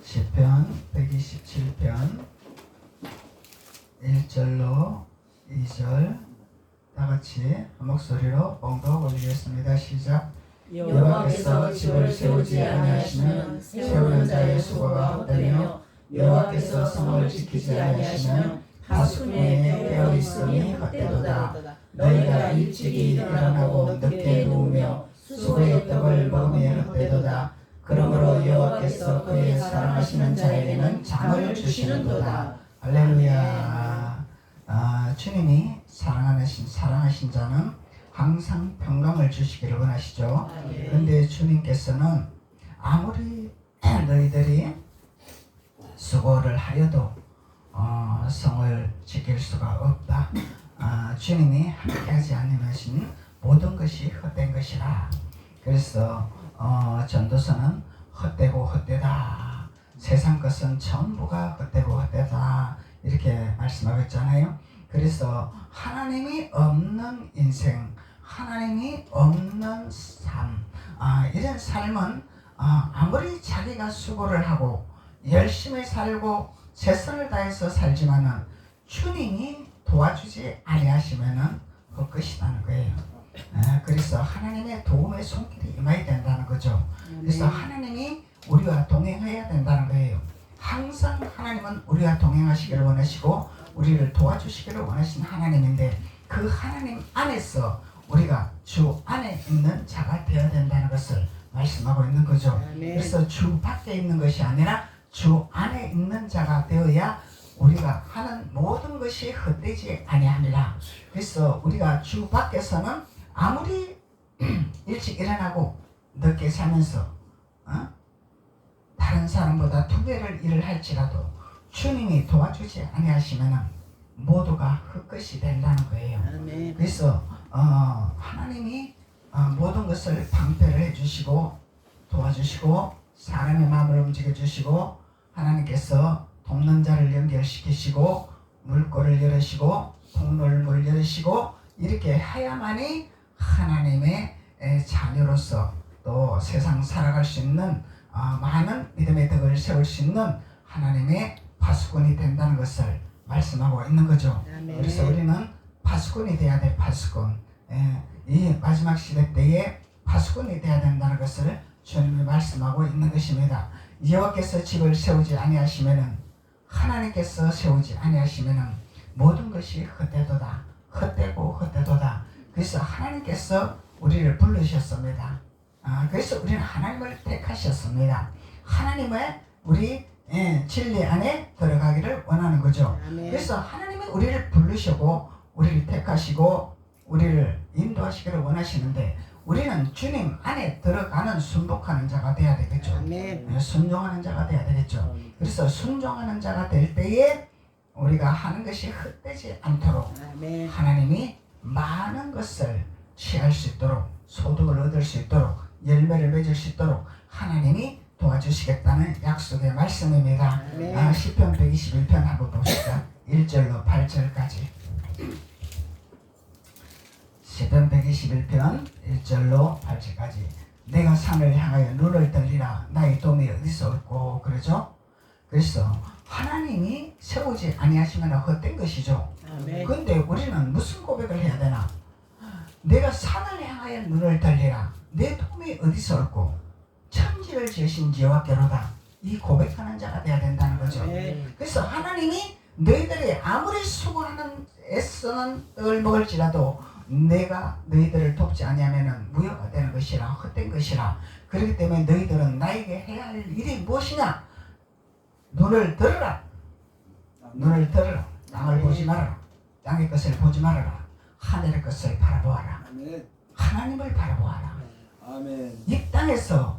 시편 127편 1절로 2절 다같이 한 목소리로 봉독 올리겠습니다. 시작. 여호와께서 집을 세우지 아니하시면 세우는 자의 수고가 헛되며 여호와께서 성을 지키지 아니하시면 파수꾼의 깨어 있음이 헛되도다. 너희가 일찍이 일어나고 늦게 누우며 수고의 떡을 먹으며 헛되도다. 그러므로 여호와께서 그의 사랑하시는 자에게는 장을 주시는도다. 할렐루야. 주님이 사랑하신 자는 항상 평강을 주시기를 원하시죠. 그런데 주님께서는 아무리 너희들이 수고를 하여도 성을 지킬 수가 없다. 주님이 함께하지 않으면 모든 것이 헛된 것이라. 그래서 전도서는 헛되고 헛되다. 세상 것은 전부가 헛되고 헛되다. 이렇게 말씀하고 있잖아요. 그래서 하나님이 없는 인생, 하나님이 없는 삶, 이런 삶은 아무리 자기가 수고를 하고 열심히 살고 최선을 다해서 살지만은 주님이 도와주지 아니하시면은 헛것이라는 거예요. 그래서 하나님의 도움의 손길이 임해야 된다는 거죠. 그래서 하나님이 우리와 동행해야 된다는 거예요. 항상 하나님은 우리와 동행하시기를 원하시고 우리를 도와주시기를 원하시는 하나님인데, 그 하나님 안에서 우리가 주 안에 있는 자가 되어야 된다는 것을 말씀하고 있는 거죠. 그래서 주 밖에 있는 것이 아니라 주 안에 있는 자가 되어야 우리가 하는 모든 것이 헛되지 아니하니라. 그래서 우리가 주 밖에서는 아무리 일찍 일어나고 늦게 자면서 다른 사람보다 2배를 일을 할지라도 주님이 도와주지 아니하시면 모두가 헛것이 된다는 거예요. 그래서 하나님이 모든 것을 방패를 해주시고 도와주시고 사람의 마음을 움직여주시고 하나님께서 돕는 자를 연결시키시고 물꼬를 열으시고 통로를 열으시고 이렇게 해야만이 하나님의 자녀로서 또 세상 살아갈 수 있는 많은 믿음의 덕을 세울 수 있는 하나님의 파수꾼이 된다는 것을 말씀하고 있는 거죠. 그래서 우리는 파수꾼이 돼야 돼. 파수꾼. 이 마지막 시대 때에 파수꾼이 돼야 된다는 것을 주님이 말씀하고 있는 것입니다. 여호와께서 집을 세우지 아니하시면은, 하나님께서 세우지 아니하시면은 모든 것이 헛되도다. 헛되고 헛되도다. 그래서 하나님께서 우리를 부르셨습니다. 그래서 우리는 하나님을 택하셨습니다. 하나님의 우리 진리 안에 들어가기를 원하는 거죠. 그래서 하나님이 우리를 부르시고 우리를 택하시고 우리를 인도하시기를 원하시는데, 우리는 주님 안에 들어가는 순복하는 자가 돼야 되겠죠. 순종하는 자가 돼야 되겠죠. 그래서 순종하는 자가 될 때에 우리가 하는 것이 헛되지 않도록 하나님이 많은 것을 취할 수 있도록, 소득을 얻을 수 있도록, 열매를 맺을 수 있도록 하나님이 도와주시겠다는 약속의 말씀입니다. 시편 121편 한번 봅시다. 1절로 8절까지. 시편 121편 1절로 8절까지. 내가 산을 향하여 눈을 들리라. 나의 도움이 어디서 올꼬. 그러죠? 그래서 하나님이 세우지 아니하시면 헛된 것이죠. 그런데 우리는 무슨 고백을 해야 되나? 내가 산을 향하여 눈을 들리라. 내 도움이 어디서 올꼬. 천지를 지으신 여호와께로다. 이 고백하는 자가 돼야 된다는 거죠. 그래서 하나님이 너희들이 아무리 수고하는 애쓰는 떡을 먹을지라도 내가 너희들을 돕지 아니하면 무효가 되는 것이라, 헛된 것이라. 그렇기 때문에 너희들은 나에게 해야 할 일이 무엇이냐? 눈을 들으라. 눈을 들으라. 땅을 보지 말아라. 땅의 것을 보지 말아라. 하늘의 것을 바라보아라. 하나님을 바라보아라. 이 땅에서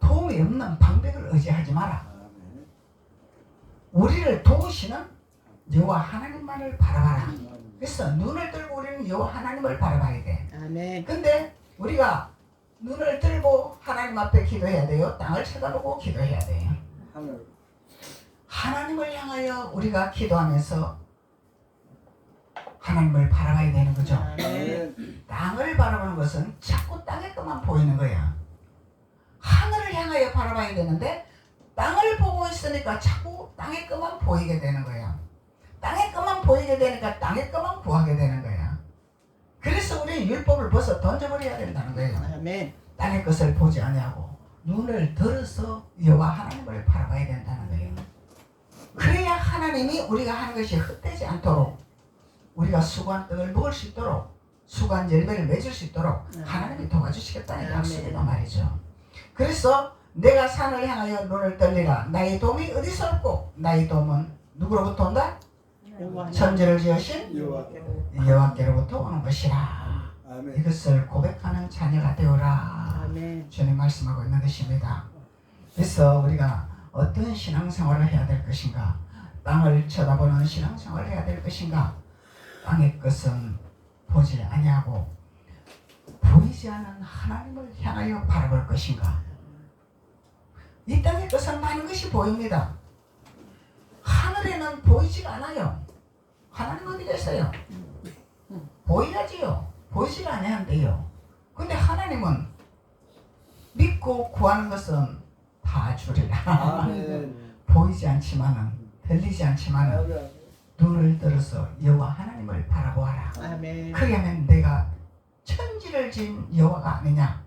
도움이 없는 방백을 의지하지 마라. 우리를 도우시는 여호와 하나님만을 바라봐라. 그래서 눈을 들고 우리는 여호와 하나님을 바라봐야 돼. 근데 우리가 눈을 들고 하나님 앞에 기도해야 돼요? 땅을 쳐다보고 기도해야 돼요? 하나님을 향하여 우리가 기도하면서 하나님을 바라봐야 되는 거죠. 땅을 바라보는 것은 자꾸 땅에 것만 보이는 거야. 하늘을 향하여 바라봐야 되는데 땅을 보고 있으니까 자꾸 땅의 것만 보이게 되는 거야. 땅의 것만 보이게 되니까 땅의 것만 구하게 되는 거야. 그래서 우리 율법을 벌써 던져버려야 된다는 거예요. 아멘. 땅의 것을 보지 아니하고 눈을 들어서 여호와 하나님을 바라봐야 된다는 거예요. 그래야 하나님이 우리가 하는 것이 헛되지 않도록, 우리가 수고한 떡을 먹을 수 있도록, 수고한 열매를 맺을 수 있도록 하나님이 도와주시겠다는 약속이다 말이죠. 그래서 내가 산을 향하여 눈을 떨리라. 나의 도움이 어디서 올고, 나의 도움은 누구로부터 온다? 천지를 지으신 여호와께로부터 오는 것이라. 아멘. 이것을 고백하는 자녀가 되어라. 아멘. 주님 말씀하고 있는 것입니다. 그래서 우리가 어떤 신앙생활을 해야 될 것인가, 땅을 쳐다보는 신앙생활을 해야 될 것인가, 땅의 것은 보지 아니하고 보이지 않는 하나님을 향하여 바라볼 것인가. 이 땅의 것은 많은 것이 보입니다. 하늘에는 보이지가 않아요. 하나님 어디 계세요? 보여야지요. 보이지가 않는데요. 근데 하나님은 믿고 구하는 것은 다 주리라. 아멘. 보이지 않지만은, 들리지 않지만은 눈을 들어서 여호와 하나님을 바라보아라. 아멘. 그러면 내가 천지를 지은 여호와가 아니냐,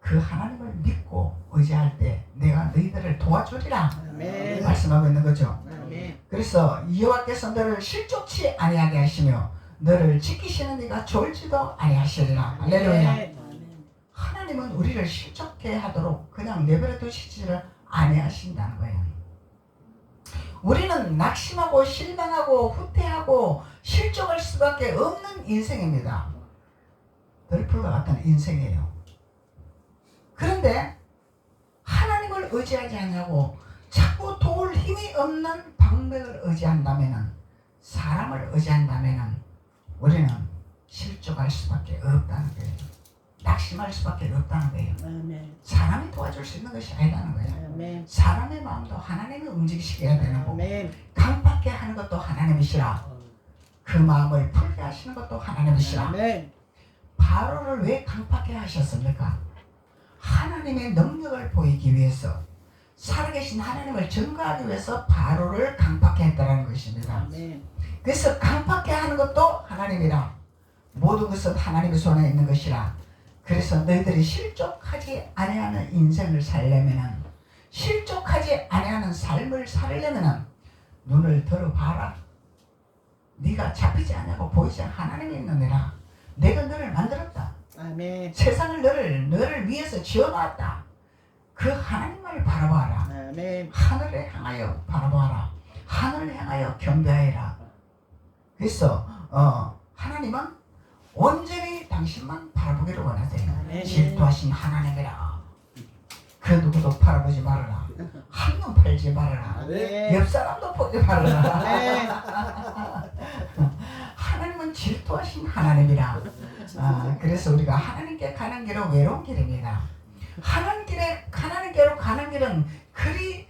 그 하나님을 믿고 의지할 때 내가 너희들을 도와주리라. 아멘. 말씀하고 있는 거죠. 아멘. 그래서 여호와께서 너를 실족치 아니하게 하시며 너를 지키시는 네가 졸지도 아니하시리라. 할렐루야. 하나님은 우리를 실족해 하도록 그냥 내버려 두시지를 아니하신다는 거예요. 우리는 낙심하고 실망하고 후퇴하고 실족할 수밖에 없는 인생입니다. 들풀과 같은 인생이에요. 그런데 하나님을 의지하지 않냐고 자꾸 도울 힘이 없는 방백을 의지한다면은, 사람을 의지한다면은 우리는 실족할 수밖에 없다는 거예요. 낙심할 수밖에 없다는 거예요. 아멘. 사람이 도와줄 수 있는 것이 아니라는 거예요. 아멘. 사람의 마음도 하나님이 움직이시게 되는 거고, 아멘. 강팍게 하는 것도 하나님이시라. 그 마음을 풀게 하시는 것도 하나님이시라. 아멘. 바로를 왜 강팍게 하셨습니까? 하나님의 능력을 보이기 위해서, 살아계신 하나님을 증거하기 위해서 바로를 강팍게 했다는 것입니다. 아멘. 그래서 강팍게 하는 것도 하나님이라. 모든 것은 하나님의 손에 있는 것이라. 그래서 너희들이 실족하지 아니하는 인생을 살려면은, 실족하지 아니하는 삶을 살려면은 눈을 들어봐라. 네가 잡히지 않냐고 보이지 않는 하나님이 있느니라. 내가 너를 만들었다. 아멘. 세상을 너를 위해서 지어놨다. 그 하나님을 바라봐라. 아멘. 하늘을 향하여 바라봐라. 하늘을 향하여 경배하여라. 그래서 하나님은 온전히 당신만 바라보기를 원하세요. 아멘. 질투하신 하나님이라. 그 누구도 바라보지 말아라. 한눈 팔지 말아라. 아멘. 옆 사람도 보지 말아라. 아멘. 하나님은 질투하신 하나님이라. 그래서 우리가 하나님께 가는 길은 외로운 길입니다. 하나님께로 가는 길은 그리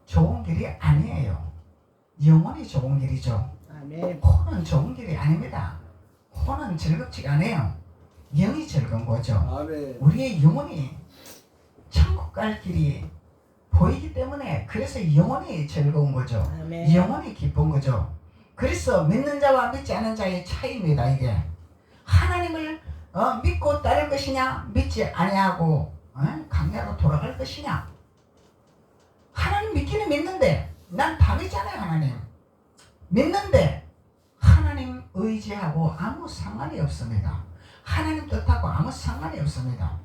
좋은 길이 아니에요. 영원히 좋은 길이죠. 아멘. 혼은 좋은 길이 아닙니다. 혼은 즐겁지가 않아요. 영이 즐거운 거죠. 아멘. 우리의 영혼이 천국 갈 길이 보이기 때문에, 그래서 영혼이 즐거운 거죠. 아멘. 영혼이 기쁜 거죠. 그래서 믿는 자와 믿지 않는 자의 차이입니다. 이게 하나님을 믿고 따를 것이냐, 믿지 아니하고 강야로 돌아갈 것이냐. 하나님 믿기는 믿는데, 난 다 믿잖아요. 하나님 믿는데 하나님 의지하고 아무 상관이 없습니다. 하나님 뜻하고 아무 상관이 없습니다.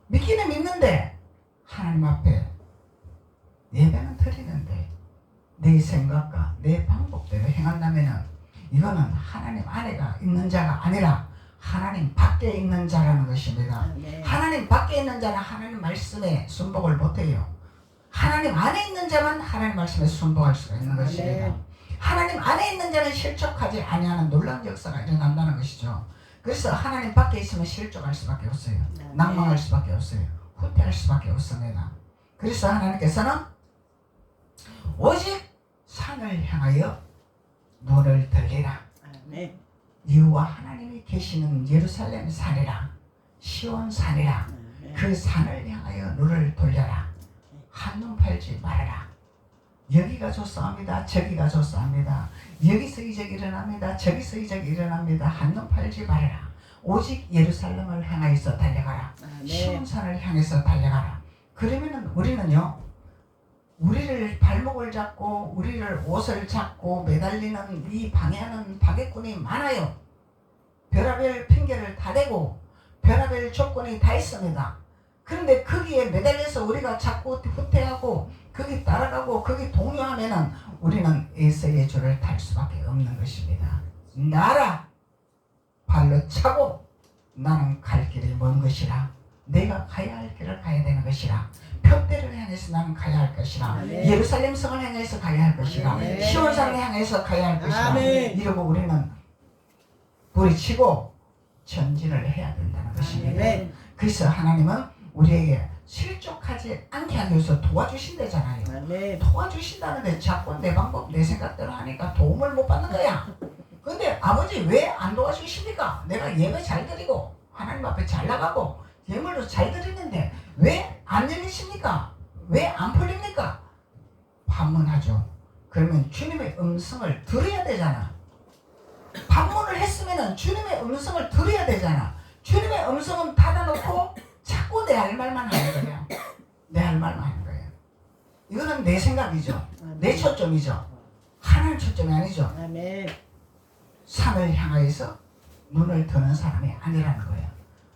믿기는 믿는데 하나님 앞에 예배는 드리는데 내 생각과 내 방법대로 행한다면은 이거는 하나님 안에가 있는 자가 아니라 하나님 밖에 있는 자라는 것입니다. 아멘. 하나님 밖에 있는 자는 하나님 말씀에 순복을 못해요. 하나님 안에 있는 자만 하나님 말씀에 순복할 수가 있는 것입니다. 하나님 안에 있는 자는 실족하지 아니하는 놀라운 역사가 일어난다는 것이죠. 그래서 하나님 밖에 있으면 실족할 수밖에 없어요. 낭망할 수밖에 없어요. 후퇴할 수밖에 없습니다. 그래서 하나님께서는 오직 산을 향하여 눈을 들리라. 아멘. 여호와 하나님이 계시는 예루살렘 산이라, 시온 산이라, 그 산을 향하여 눈을 돌려라. 팔지 말아라. 여기가 좋사옵니다. 저기가 좋사옵니다. 여기서 이적 일어납니다. 저기서 이적 일어납니다. 한눈 팔지 말아라. 오직 예루살렘을 향하여서 달려가라. 시온산을 향해서 달려가라. 그러면은 우리는요, 우리를 발목을 잡고 우리를 옷을 잡고 매달리는 이 방해하는 파괴꾼이 많아요. 별하별 핑계를 다 대고 별하별 조건이 다 있습니다. 그런데 거기에 매달려서 우리가 자꾸 후퇴하고 거기 따라가고 거기 동요하면은 우리는 에서의 줄을 탈 수밖에 없는 것입니다. 나라 발로 차고 나는 갈 길이 먼 것이라. 내가 가야 할 길을 가야 되는 것이라. 표대를 향해서 나는 가야 할 것이라. 예루살렘 성을 향해서 가야 할 것이라. 시온산을 향해서 가야 할 것이라. 이러고 우리는 부리치고 전진을 해야 된다는 것입니다. 그래서 하나님은 우리에게 실족하지 않게 하기 위해서 도와주신다잖아요. 도와주신다는데 자꾸 내 방법 내 생각대로 하니까 도움을 못 받는 거야. 근데 아버지 왜 안 도와주십니까? 내가 예배 잘 드리고 하나님 앞에 잘 나가고 예물도 잘 드리는데 왜 안 열리십니까? 왜 안 풀립니까? 반문하죠. 그러면 주님의 음성을 들어야 되잖아. 반문을 했으면 주님의 음성을 들어야 되잖아. 주님의 음성은 닫아놓고 자꾸 내 할 말만 하는 거야. 내 할 말만 하는 거예요. 이거는 내 생각이죠. 내 초점이죠. 하나님 초점이 아니죠. 산을 향하여서 눈을 드는 사람이 아니라는 거예요.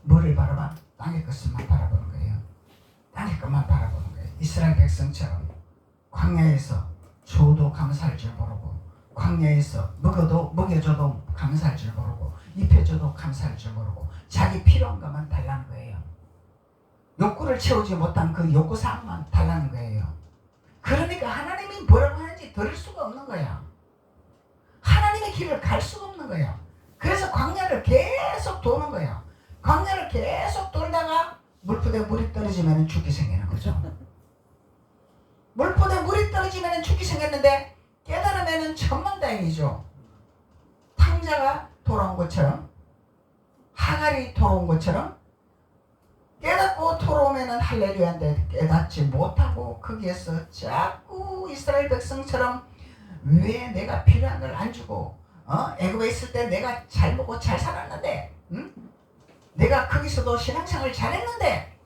뭐를 바라봐? 땅의 것만 바라보는 거예요. 땅의 것만 바라보는 거예요. 이스라엘 백성처럼 광야에서 줘도 감사할 줄 모르고 광야에서 먹여줘도 감사할 줄 모르고 입혀줘도 감사할 줄 모르고 자기 필요한 것만 달라는 거예요. 욕구를 채우지 못한 그 욕구사항만 달라는 거예요. 그러니까 하나님이 뭐라고 하는지 들을 수가 없는 거야. 하나님의 길을 갈 수가 없는 거예요. 그래서 광야를 계속 도는 거예요. 광야를 계속 돌다가 물포대 물이 떨어지면 죽기 생기는 거죠. 물포대 물이 떨어지면 죽기 생겼는데 깨달으면 천만다행이죠. 탕자가 돌아온 것처럼 하갈이 돌아온 것처럼 깨닫고 돌아오면 할렐루야인데 깨닫지 못하고 거기에서 자꾸 이스라엘 백성처럼 왜 내가 필요한 걸 안 주고 애굽에 있을 때 내가 잘 먹고 잘 살았는데 내가 거기서도 신앙생활 잘했는데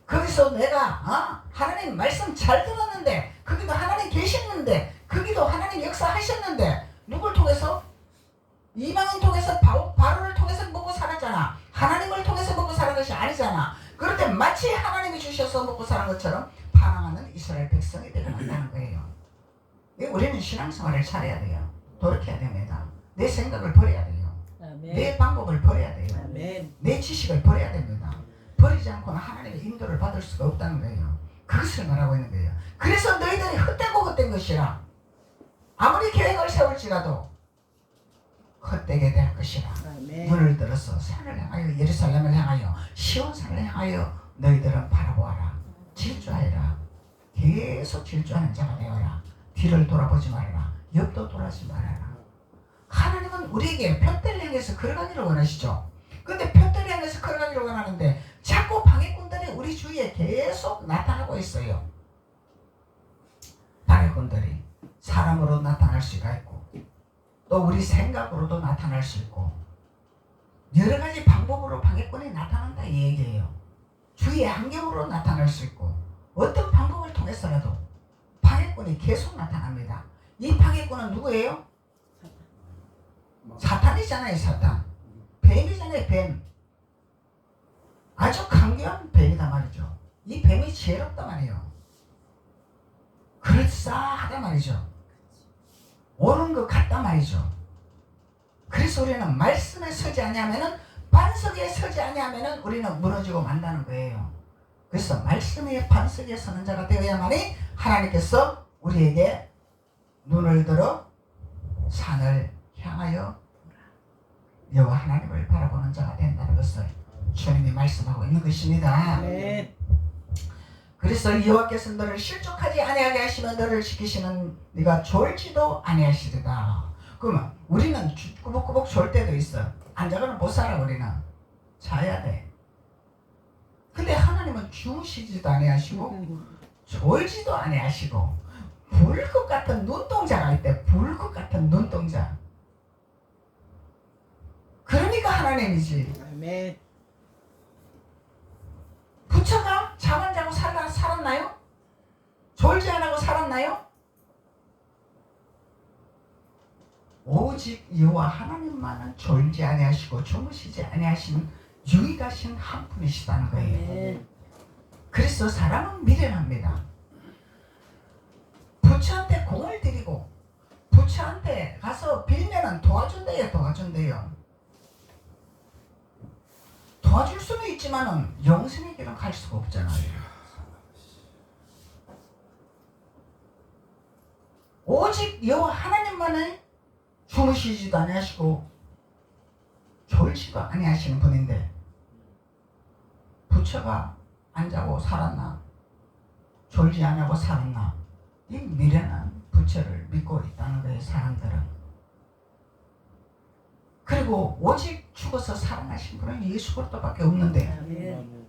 거기서 내가 하나님 말씀 잘 들었는데 거기도 하나님 계셨는데 거기도 하나님 역사하셨는데 누굴 통해서? 이방인 통해서 바로를 통해서 먹고 살았잖아. 하나님을 통해서 먹고 살은 것이 아니잖아. 그런데 마치 하나님이 주셔서 먹고 사는 것처럼 반항하는 이스라엘 백성이 되어간다는 거예요. 우리는 신앙생활을 잘해야 돼요. 돌이켜야 됩니다. 내 생각을 버려야 돼요. 내 방법을 버려야 돼요. 내 지식을 버려야 됩니다. 버리지 않고는 하나님의 인도를 받을 수가 없다는 거예요. 그것을 말하고 있는 거예요. 그래서 너희들이 헛되고 헛된 것이라. 아무리 계획을 세울지라도 헛되게 될 것이라. 눈을 들어서 산을 향하여 예루살렘을 향하여 시온산을 향하여 너희들은 바라보아라. 질주하여라. 계속 질주하는 자가 되어라. 뒤를 돌아보지 말아라. 옆도 돌아보지 말아라. 하나님은 우리에게 표대를 향해서 걸어가기를 원하시죠. 근데 표대를 향해서 걸어가기를 원하는데 자꾸 방해꾼들이 우리 주위에 계속 나타나고 있어요. 방해꾼들이 사람으로 나타날 수가 있고 또 우리 생각으로도 나타날 수 있고 여러 가지 방법으로 방해꾼이 나타난다 이 얘기예요. 주위의 환경으로 나타날 수 있고 어떤 방법을 통해서라도 방해꾼이 계속 나타납니다. 이 방해꾼은 누구예요? 사탄이잖아요. 사탄. 뱀이잖아요. 뱀. 아주 강경한 뱀이다 말이죠. 이 뱀이 지혜롭다 말이에요. 그럴싸하다 말이죠. 옳은 것 같다 말이죠. 그래서 우리는 말씀에 서지 아니하면은 반석에 서지 아니하면은 우리는 무너지고 만다는 거예요. 그래서 말씀의 반석에 서는 자가 되어야만이 하나님께서 우리에게 눈을 들어 산을 향하여 여호와 하나님을 바라보는 자가 된다는 것을 주님이 말씀하고 있는 것입니다. 그래서 여호와께서 너를 실족하지 아니하게 하시면 너를 지키시는 네가 졸지도 아니하시리다. 그러면 우리는 꾸벅꾸벅 졸 때도 있어. 앉아가는 못 살아. 우리는 자야 돼. 근데 하나님은 주무시지도 아니하시고 졸지도 아니하시고 불 것 같은 눈동자가 있대. 불 것 같은 눈동자. 그러니까 하나님이지. 아멘. 부처가 잠 안 자고 살았나요? 졸지 안 하고 살았나요? 오직 여호와 하나님만은 졸지 아니하시고 주무시지 아니하시는 유일하신 한 분이시다는 거예요. 아멘. 그래서 사람은 미련합니다. 부처한테 공을 들이고 부처한테 가서 빌면은 도와준대요. 도와줄 수는 있지만은 영생의 길은 갈 수가 없잖아요. 오직 여호와 하나님만은 주무시지도 아니하시고 졸지도 아니하시는 분인데 부처가 안 자고 살았나? 졸지 않냐고 살았나? 이 미련한 부처를 믿고 있다는 거예요, 사람들은. 그리고 오직 죽어서 살아나신 분은 예수 그리스도밖에 없는데 아멘.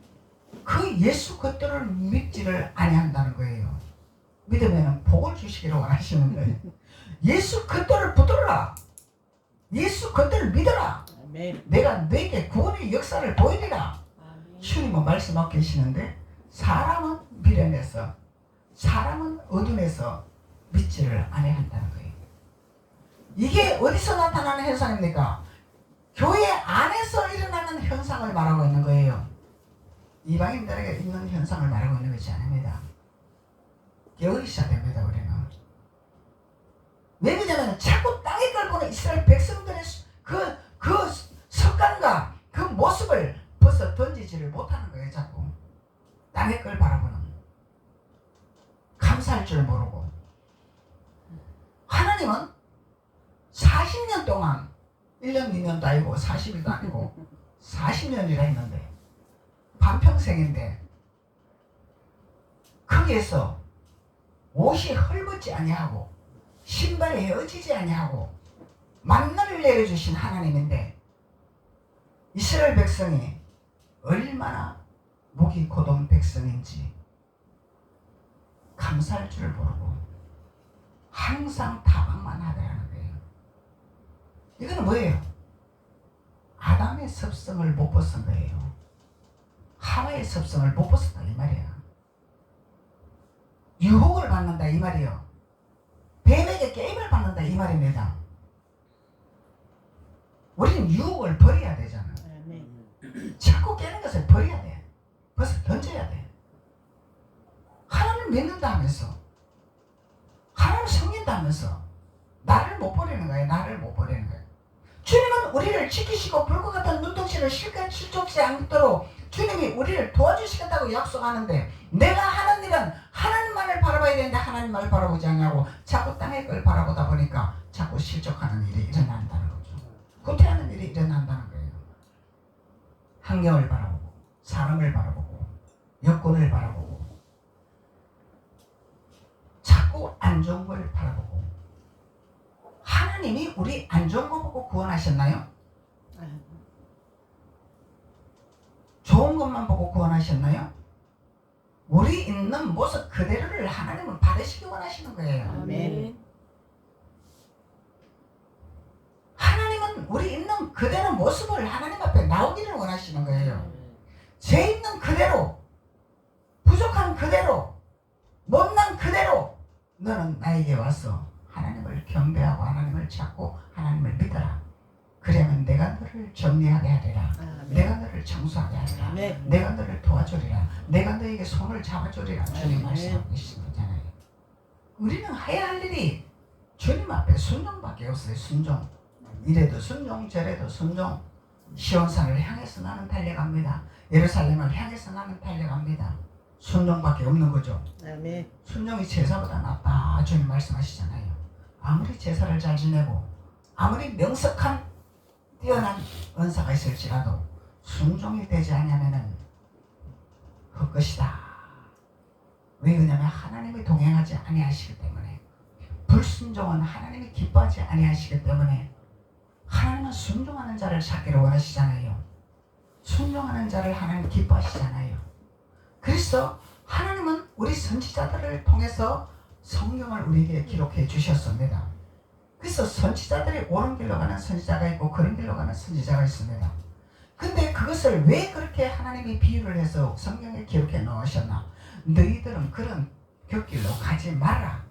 그 예수 그리스도를 믿지를 아니한다는 거예요. 믿으면 복을 주시기를 원하시는 거예요. 예수 그리스도를 붙들어라. 예수 그리스도를 믿어라. 아멘. 내가 너에게 구원의 역사를 보이리라. 주님은 말씀하고 계시는데 사람은 미련해서 사람은 어둠에서 믿지를 아니한다는 거예요. 이게 어디서 나타나는 현상입니까? 교회 안에서 일어나는 현상을 말하고 있는 거예요. 이방인들에게 있는 현상을 말하고 있는 것이 아닙니다. 깨어있어야 됩니다. 우리는. 왜 그러냐면 자꾸 땅에 걸고는 이스라엘 백성들의 그 습관과 그 모습을 벗어 던지지를 못하는 거예요. 자꾸 땅에 걸 바라보는 감사할 줄 모르고. 하나님은 40년 동안 1년 2년도 아니고 40일도 아니고 40년이라 했는데 반평생인데 거기에서 옷이 헐벗지 아니하고 신발이 헤어지지 아니하고 만나를 내려주신 하나님인데 이스라엘 백성이 얼마나 목이 고동 백성인지 감사할 줄 모르고 항상 타박만 하더라는 거예요. 이거는 뭐예요? 아담의 습성을 못 벗은 거예요. 하와의 습성을 못 벗었다 이 말이야. 유혹을 받는다 이 말이요. 뱀에게 게임을 받는다 이 말입니다. 우리는 유혹을 버려야 되잖아. 자꾸 깨는 것을 버려야 돼. 벌써 던져야 돼. 하나님 믿는다 하면서 하나님 섬긴다 하면서 나를 못 버리는 거예요. 나를 못 버리는 거예요. 주님은 우리를 지키시고 불과 같은 눈동시를 실족지 않도록 주님이 우리를 도와주시겠다고 약속하는데 내가 하는 일은 하나님만을 바라봐야 되는데 하나님만을 바라보지 않냐고 자꾸 땅의 걸 바라보다 보니까 자꾸 실족하는 일이 일어난다는 거죠. 후퇴하는 일이 일어난다는 거예요. 환경을 바라보고 사람을 바라보고 여건을 바라보고 자꾸 안 좋은 걸 바라보고. 하나님이 우리 안 좋은 거 보고 구원하셨나요? 좋은 것만 보고 구원하셨나요? 우리 있는 모습 그대로를 하나님은 받으시기 원하시는 거예요. 아멘. 하나님은 우리 있는 그대로 모습을 하나님 앞에 나오기를 원하시는 거예요. 죄 있는 그대로, 부족한 그대로, 못난 그대로 너는 나에게 와서 하나님을 경배하고 하나님을 찾고 하나님을 믿어라. 그러면 내가 너를 정리하게 하리라. 내가 너를 청소하게 하리라. 내가 너를 도와주리라. 내가 너에게 손을 잡아주리라. 주님 말씀하고 계신 거잖아요. 우리는 해야 할 일이 주님 앞에 순종밖에 없어요. 순종. 이래도 순종 저래도 순종. 시온산을 향해서 나는 달려갑니다. 예루살렘을 향해서 나는 달려갑니다. 순종밖에 없는 거죠. 아멘. 순종이 제사보다 낫다. 주님 말씀하시잖아요. 아무리 제사를 잘 지내고 아무리 명석한 뛰어난 은사가 있을지라도 순종이 되지 않으면은 헛것이다. 왜 그러냐면 하나님이 동행하지 아니하시기 때문에. 불순종은 하나님이 기뻐하지 아니하시기 때문에. 하나님은 순종하는 자를 찾기를 원하시잖아요. 순종하는 자를 하나님 기뻐하시잖아요. 그래서 하나님은 우리 우리 선지자들을 통해서 성경을 우리에게 기록해 주셨습니다. 그래서 선지자들이 옳은 길로 가는 선지자가 있고 그른 길로 가는 선지자가 있습니다. 근데 그것을 왜 그렇게 하나님이 비유를 해서 성경에 기록해 놓으셨나? 너희들은 그런 곁길로 가지 마라.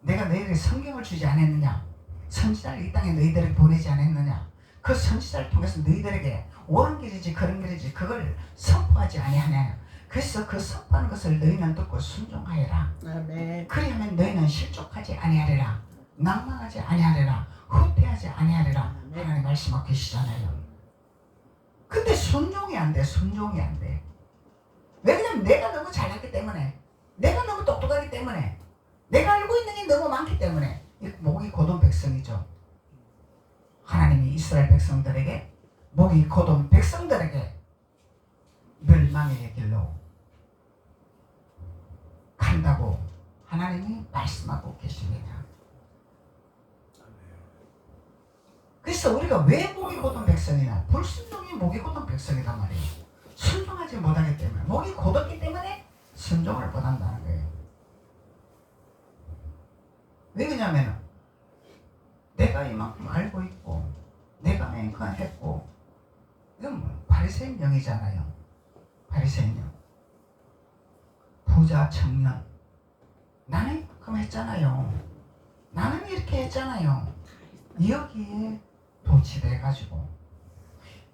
내가 너희에게 성경을 주지 않았느냐? 선지자를 이 땅에 너희들에게 보내지 않았느냐? 그 선지자를 통해서 너희들에게 옳은 길이지 그런 길이지 그걸 선포하지 아니하냐? 그래서 그 선포하는 것을 너희는 듣고 순종하여라. 아멘. 그리하면 너희는 실족하지 아니하리라. 낭망하지 아니하리라. 후퇴하지 아니하리라. 하나님 말씀하고 계시잖아요. 근데 순종이 안 돼. 순종이 안 돼. 왜냐면 내가 너무 잘났기 때문에, 내가 너무 똑똑하기 때문에, 내가 알고 있는 게 너무 많기 때문에 목이 곧은 백성이죠. 하나님이 이스라엘 백성들에게, 목이 곧은 백성들에게 멸망의 길로 간다고 하나님이 말씀하고 계십니다. 그래서 우리가 왜 목이 곧은 백성이냐? 불순종이 목이 곧은 백성이란 말이에요. 순종하지 못하기 때문에, 목이 곧었기 때문에 순종을 못한다는 거예요. 왜 그러냐면 내가 이만큼 알고 있고 내가 이만큼 했고, 이건 뭐 바리새인령이잖아요. 바리새인령. 부자 청년, 나는 이만큼 했잖아요. 나는 이렇게 했잖아요. 여기에 도취돼가지고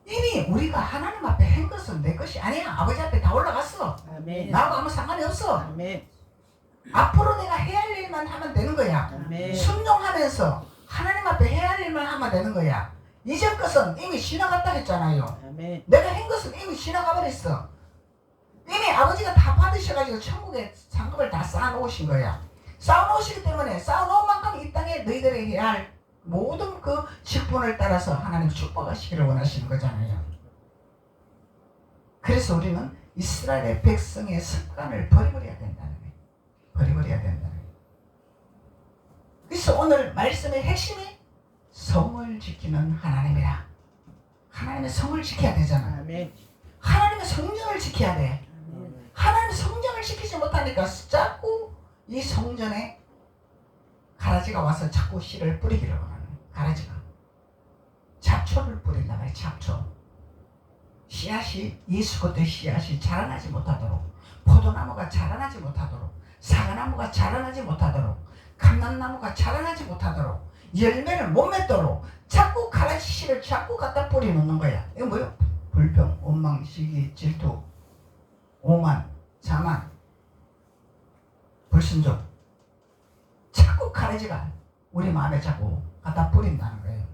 이미 우리가 하나님 앞에 한 것은 내 것이 아니야. 아버지 앞에 다 올라갔어. 아멘. 나하고 아무 상관이 없어. 아멘. 앞으로 내가 해야 할 일만 하면 되는 거야. 아멘. 순종하면서 하나님 앞에 해야 할 일만 하면 되는 거야. 이전 것은 이미 지나갔다 했잖아요. 아멘. 내가 한 것은 이미 지나가 버렸어. 이미 아버지가 다 받으셔가지고 천국에 상급을 다 쌓아놓으신 거야. 쌓아놓으시기 때문에 쌓아놓은 만큼 이 땅에 너희들에게 해야 할 모든 그 직분을 따라서 하나님 축복하시기를 원하시는 거잖아요. 그래서 우리는 이스라엘의 백성의 습관을 버려버려야 된다는 거예요. 버려버려야 된다는 거예요. 그래서 오늘 말씀의 핵심이 성을 지키는 하나님이라. 하나님의 성을 지켜야 되잖아. 아멘. 하나님의 성전을 지켜야 돼. 하나님의 성전을 지키지 못하니까 자꾸 이 성전에 가라지가 와서 자꾸 씨를 뿌리기를 원하는. 가라지가 잡초를 뿌린다 말이야. 잡초. 씨앗이, 예수 그리스도의 씨앗이 자라나지 못하도록, 포도나무가 자라나지 못하도록, 사과나무가 자라나지 못하도록, 감람나무가 자라나지 못하도록, 열매를 못 맺도록 자꾸 가라지 씨를 자꾸 갖다 뿌려놓는 거야. 이거 뭐야? 불평, 원망, 시기, 질투, 오만, 자만, 불순종. 자꾸 가라지가 우리 마음에 자꾸 갖다 뿌린다는 거예요.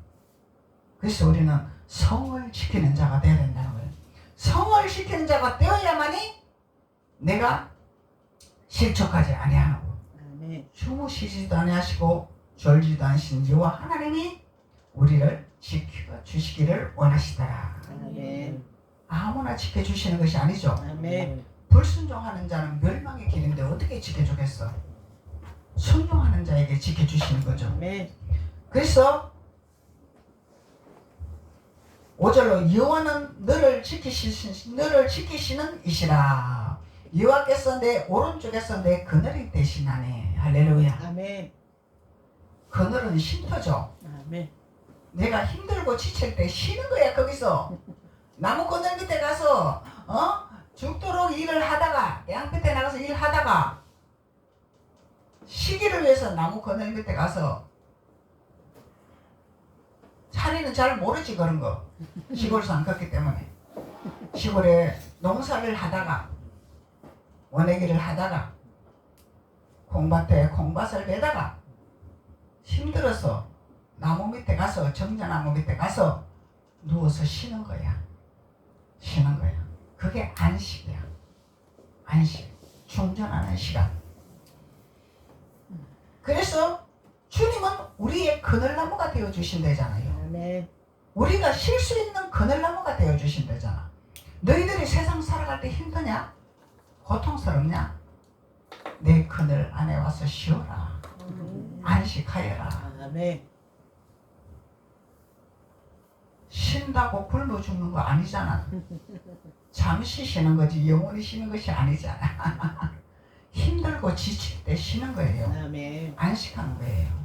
그래서 우리는 성을 지키는 자가 되어야 된다는 거예요. 성을 지키는 자가 되어야만이 내가 실족하지 아니하고 주무시지도 아니하시고 졸지도 않으신 여호와 하나님이 우리를 지켜주시기를 원하시더라. 아멘. 아무나 지켜주시는 것이 아니죠. 아멘. 불순종하는 자는 멸망의 길인데 어떻게 지켜주겠어? 순종하는 자에게 지켜주시는 거죠. 아멘. 그래서 5절로 여호와는 너를 지키시는 이시라. 여호와께서 내 오른쪽에서 내 그늘이 되시나니. 할렐루야. 아멘. 그늘은 쉼터죠. 아멘. 내가 힘들고 지칠 때 쉬는 거야. 거기서 나무 그늘 밑에 가서 죽도록 일을 하다가 양빛에 나가서 일하다가 쉬기를 위해서 나무 그늘 밑에 가서, 자리는 잘 모르지 그런 거. 시골에서 안 컸기 때문에. 시골에 농사를 하다가 원해기를 하다가 콩밭에 콩밭을 베다가 힘들어서 나무 밑에 가서, 정자나무 밑에 가서 누워서 쉬는 거야. 쉬는 거야. 그게 안식이야. 안식. 충전하는 시간. 그래서 주님은 우리의 그늘나무가 되어주신다잖아요. 아멘. 우리가 쉴 수 있는 그늘나무가 되어주신다잖아. 너희들이 세상 살아갈 때 힘드냐? 고통스럽냐? 내 그늘 안에 와서 쉬어라. 안식하여라. 아멘. 쉰다고 굶어 죽는 거 아니잖아. 잠시 쉬는 거지 영원히 쉬는 것이 아니잖아. 힘들 피곤하고 지칠 때 쉬는 거예요. 아멘. 안식하는 거예요.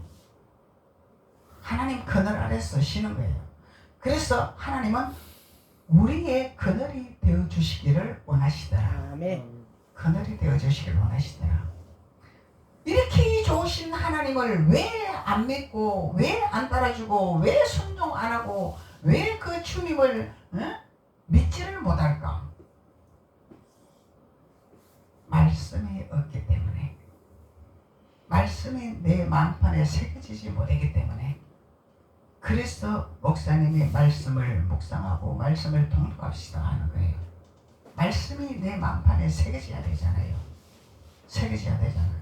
하나님 그늘 아래서 쉬는 거예요. 그래서 하나님은 우리의 그늘이 되어 주시기를 원하시더라. 아멘. 그늘이 되어 주시기를 원하시더라. 이렇게 좋으신 하나님을 왜 안 믿고, 왜 안 따라주고, 왜 순종 안 하고, 왜 그 주님을 믿지를 못할까? 말씀이 없기 때문에, 말씀이 내 마음판에 새겨지지 못하기 때문에. 그래서 목사님이 말씀을 묵상하고 말씀을 통독합시다 하는 거예요. 말씀이 내 마음판에 새겨져야 되잖아요. 새겨져야 되잖아요.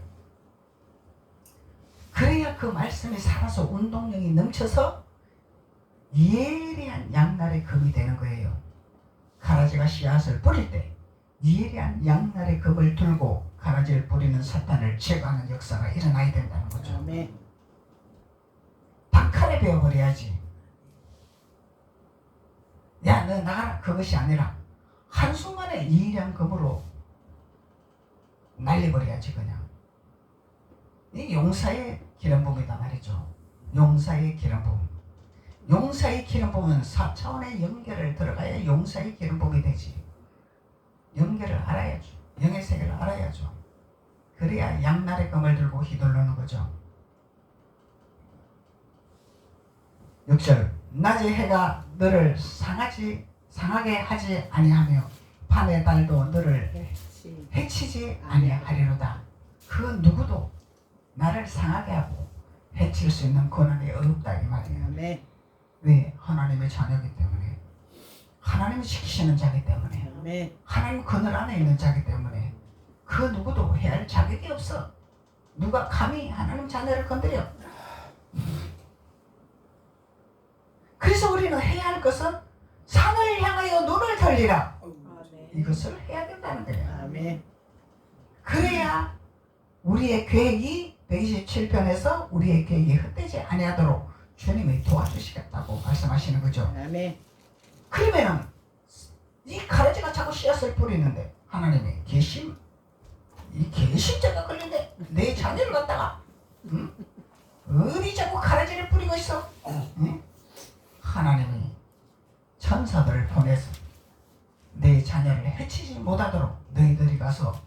그래야 그 말씀이 살아서 운동력이 넘쳐서 예리한 양날의 검이 되는 거예요. 가라지가 씨앗을 뿌릴 때 예리한 양날의 검을 들고 가라지를 뿌리는 사탄을 제거하는 역사가 일어나야 된다는 거죠. 아멘. 단칼에 베어버려야지. 야, 너 나가라. 그것이 아니라 한순간에 예리한 검으로 날려버려야지 그냥. 이 용사의 기름부음이다 말이죠. 용사의 기름부음. 용사의 기름부음은 4차원의 연결을 들어가야 용사의 기름부음이 되지. 연결을 알아야죠. 영의 세계를 알아야죠. 그래야 양날의 검을 들고 휘둘르는 거죠. 6절 낮의 해가 너를 상하게 하지 아니하며 밤의 달도 너를 해치지 아니하리로다. 그 누구도 나를 상하게 하고 해칠 수 있는 권한이 없다 이 말이에요. 아멘. 왜? 하나님의 자녀이기 때문에, 하나님이 지키시는 자기 때문에, 아멘. 하나님 그늘 안에 있는 자기 때문에 그 누구도 해할 자격이 없어. 누가 감히 하나님 자녀를 건드려? 그래서 우리는 해야 할 것은 산을 향하여 눈을 돌리라. 이것을 해야 된다는 거예요. 아멘. 그래야 우리의 계획이 127편에서 우리의 계획이 헛되지 아니하도록 주님이 도와주시겠다고 말씀하시는 거죠. 아멘. 그러면은 이 가라지가 자꾸 씨앗을 뿌리는데 하나님이 이 개심자가 걸린데 내 자녀를 갖다가 어디 자꾸 가라지를 뿌리고 있어? 응? 하나님이 천사들을 보내서 내 자녀를 해치지 못하도록 너희들이 가서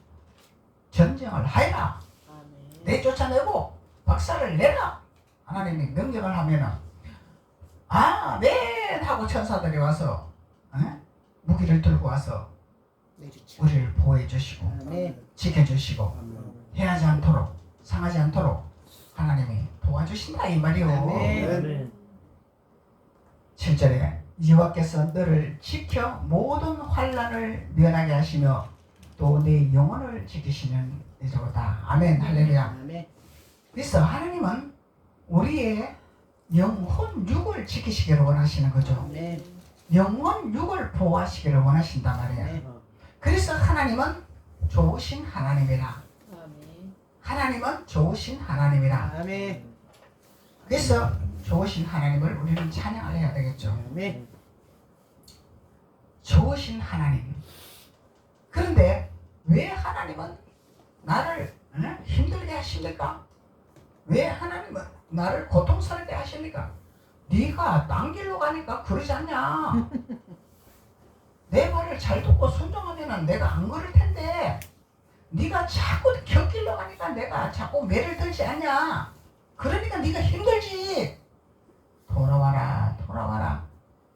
전쟁을 하여라. 내쫓아내고 박살을 내라. 하나님이 명령을 하면은 아멘 하고 천사들이 와서 무기를 들고 와서 내리쳐. 우리를 보호해 주시고 아멘. 지켜주시고 해하지 않도록 상하지 않도록 하나님이 도와주신다 이 말이요. 아멘. 7절에 여호와께서 너를 지켜 모든 환난을 면하게 하시며 또 내 영혼을 지키시는 이로다. 아멘. 할렐루야. 아멘. 그래서 하나님은 우리의 영혼 육을 지키시기를 원하시는 거죠. 아멘. 영혼 육을 보호하시기를 원하신단 말이에요. 아멘. 그래서 하나님은 좋으신 하나님이라. 하나님은 좋으신 하나님이라. 아멘. 그래서 좋으신 하나님을 우리는 찬양을 해야 되겠죠. 아멘. 좋으신 하나님. 그런데 왜 하나님은 나를 힘들게 하십니까? 왜 하나님은 나를 고통스럽게 하십니까? 네가 딴 길로 가니까 그러지 않냐? 내 말을 잘 듣고 순종하면 내가 안 그럴 텐데 네가 자꾸 곁길로 가니까 내가 자꾸 매를 들지 않냐? 그러니까 네가 힘들지. 돌아와라, 돌아와라.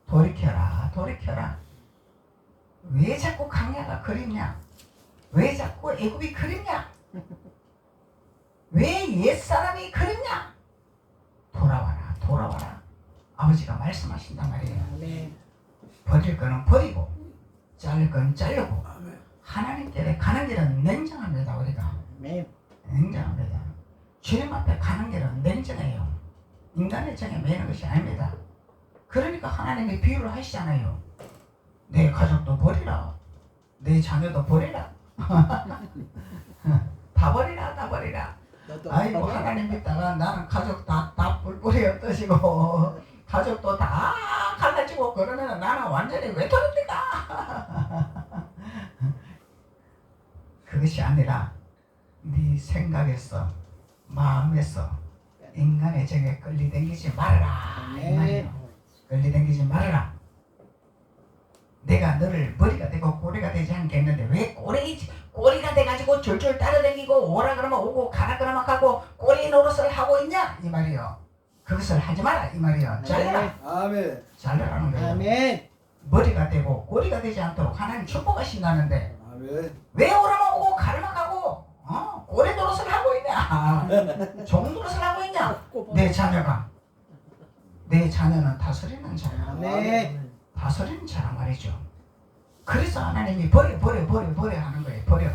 돌이켜라, 돌이켜라. 왜 자꾸 강야가 그립냐? 왜 자꾸 애굽이 그립냐? 왜 옛사람이 그립냐? 돌아와라, 돌아와라. 아버지가 말씀하신단 말이에요. 아멘. 버릴 거는 버리고 자를 거는 자르고 하나님께 가는 길은 냉정합니다. 우리가 아멘. 냉정합니다. 주님 앞에 가는 길은 냉정해요. 인간의 정에 매는 것이 아닙니다. 그러니까 하나님이 비유를 하시잖아요. 내 가족도 버리라. 내 자녀도 버리라. 다 버리라, 다 버리라. 아이고 하나님 믿다가 나는 가족 다 뿔뿔이 흩어지고 가족도 다 갈라지고 그러면 나는 완전히 왜 돌립니까? 그것이 아니라 네 생각에서 마음에서 인간의 정에 끌리당기지 말아라 이 말이에요. 끌리당기지 말아라. 내가 너를 머리가 되고 꼬리가 되지 않겠는데 왜 꼬리가 돼가지고 줄줄 따라다니고 오라 그러면 오고 가라 그러면 가고 꼬리 노릇을 하고 있냐 이 말이에요. 그것을 하지 마라 이 말이에요. 잘라라. 아멘. 잘라라는 거예요. 아멘. 머리가 되고 꼬리가 되지 않도록 하나님 축복하신다는데 아멘. 왜 오라면 오고 가라면 가고 꼬리 노릇을 하고 있냐 종 노릇을 하고 있냐. 내 자녀는 다스리는 자녀. 아멘. 다스리는 자란 말이죠. 그래서 하나님이 버려 하는 거예요. 버려.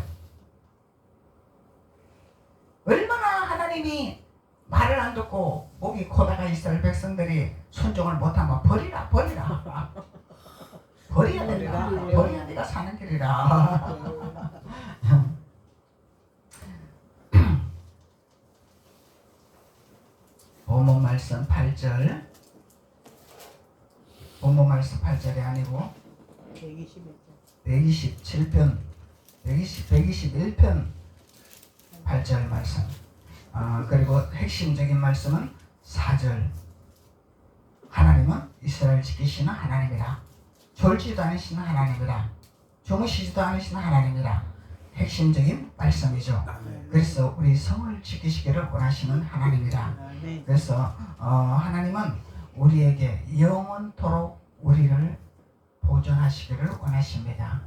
얼마나 하나님이 말을 안 듣고 목이 코다가 이스라엘 백성들이 순종을 못하면 버려야 된다. 버려야 네가 사는 길이라. 본문 말씀 8절. 본문 말씀 8절이 아니고 127편 121편 8절 말씀. 그리고 핵심적인 말씀은 4절. 하나님은 이스라엘 지키시는 하나님이라. 졸지도 않으시는 하나님이라. 주무시지도 않으시는 하나님이라. 핵심적인 말씀이죠. 그래서 우리 성을 지키시기를 원하시는 하나님이라. 그래서 하나님은 우리에게 영원토록 우리를 보존하시기를 원하십니다.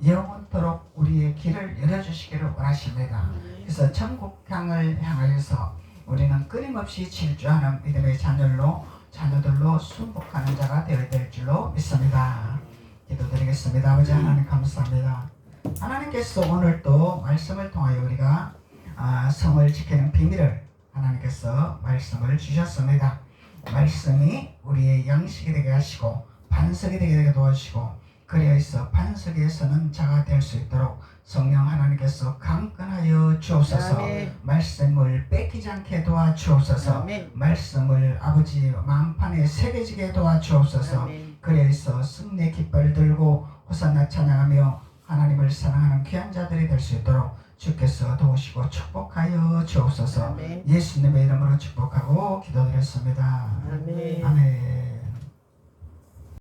영원토록 우리의 길을 열어주시기를 원하십니다. 그래서 천국향을 향하여서 우리는 끊임없이 질주하는 믿음의 자녀들로 순복하는 자가 되어야 될 줄로 믿습니다. 기도드리겠습니다. 아버지 하나님 감사합니다. 하나님께서 오늘 또 말씀을 통하여 우리가 성을 지키는 비밀을 하나님께서 말씀을 주셨습니다. 말씀이 우리의 양식이 되게 하시고 반석이 되게 도와주시고 그리하여서 반석에서는 자가 될 수 있도록 성령 하나님께서 강건하여 주옵소서. 아멘. 말씀을 뺏기지 않게 도와주옵소서. 아멘. 말씀을 아버지 마음판에 새겨지게 도와주옵소서. 아멘. 그래서 승리의 깃발을 들고 호산나 찬양하며 하나님을 사랑하는 귀한 자들이 될 수 있도록 주께서 도우시고 축복하여 주옵소서. 아멘. 예수님의 이름으로 축복하고 기도드렸습니다. 아멘. 아멘.